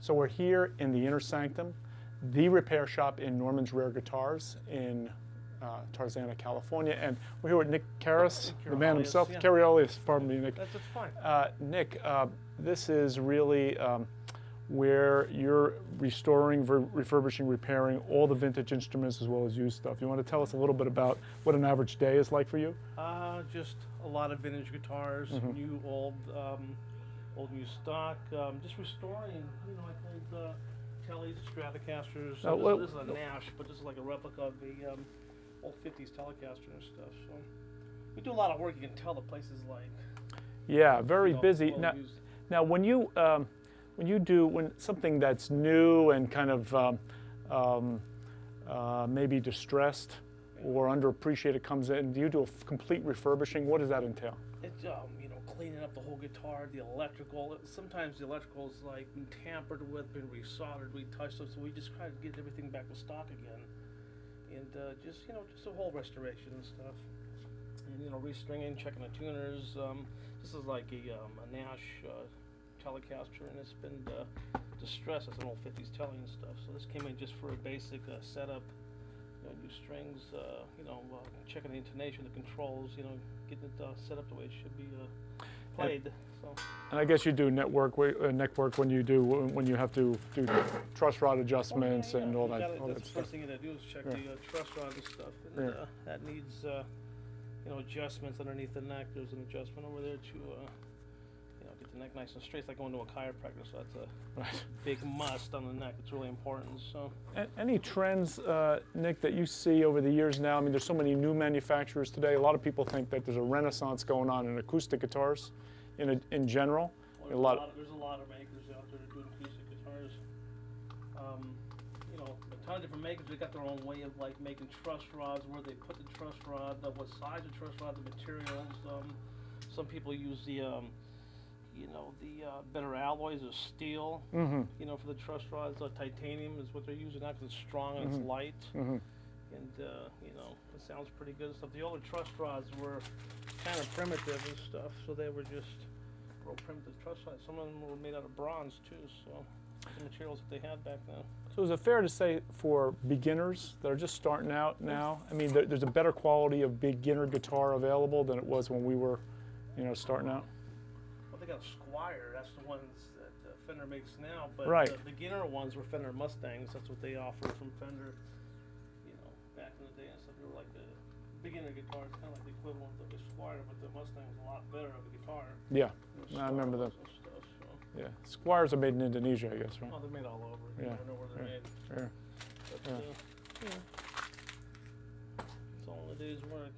So we're here in the Inner Sanctum, the repair shop in Norman's Rare Guitars in Tarzana, California. And we're here with Nick Karras, the man himself. Yeah. Karriolius, pardon me, Nick. That's fine. Nick, this is really where you're restoring, refurbishing, repairing all the vintage instruments as well as used stuff. You want to tell us a little bit about what an average day is like for you? Just a lot of vintage guitars, new, old, old, new stock. Just restoring, you know, like old Tellys, Stratocasters. So this is a Nash, but this is like a replica of the old 50s Telecaster and stuff. So we do a lot of work. You can tell the place is like, yeah, very busy. well Now, when you do something that's new and kind of maybe distressed or underappreciated comes in, do you do a complete refurbishing? What does that entail? It's you know, cleaning up the whole guitar, the electrical. Sometimes the electrical's like been tampered with, been resoldered, retouched, so we just try to get everything back to stock again, and just, you know, just a whole restoration and stuff, and, you know, restringing, checking the tuners. This is like a Nash Telecaster, and it's been distressed. It's an old 50s Tele and stuff. So this came in just for a basic setup. You know, new strings, you know, checking the intonation, the controls, you know, getting it set up the way it should be played. And I guess you do neck work when you have to do truss rod adjustments and all that. That's the first thing you got to do is check the truss rod and stuff, and that needs you know, adjustments underneath the neck. There's an adjustment over there to you know, get the neck nice and straight. It's like going to a chiropractor, so that's a big must on the neck. It's really important. So, any trends, Nick, that you see over the years now? I mean, there's so many new manufacturers today. A lot of people think that there's a renaissance going on in acoustic guitars, in general. Well, there's a lot of makers out there that do acoustic guitars. You know, a ton of different makers. They got their own way of like making truss rods, where they put the truss rod, what size of truss rod, the materials. Some people use the you know, the better alloys of steel, you know, for the truss rods. Titanium is what they're using now because it's strong and it's light, and you know, it sounds pretty good and stuff. The older truss rods were kind of primitive and stuff, so they were just real primitive truss rods. Some of them were made out of bronze too, so the materials that they had back then. So is it fair to say for beginners that are just starting out now, I mean, there's a better quality of beginner guitar available than it was when we were, you know, starting out? They got a Squire, that's the ones that Fender makes now, but right. The beginner ones were Fender Mustangs. That's what they offered from Fender, you know, back in the day and stuff. They were like the beginner guitars, kind of like the equivalent of the Squire, but the Mustang was a lot better of a guitar. Yeah, I remember them. Stuff, so. Yeah, Squires are made in Indonesia, I guess, right? Oh, they're made all over. Yeah. You never know where they're made. Sure. But, yeah. It's all in a day's work.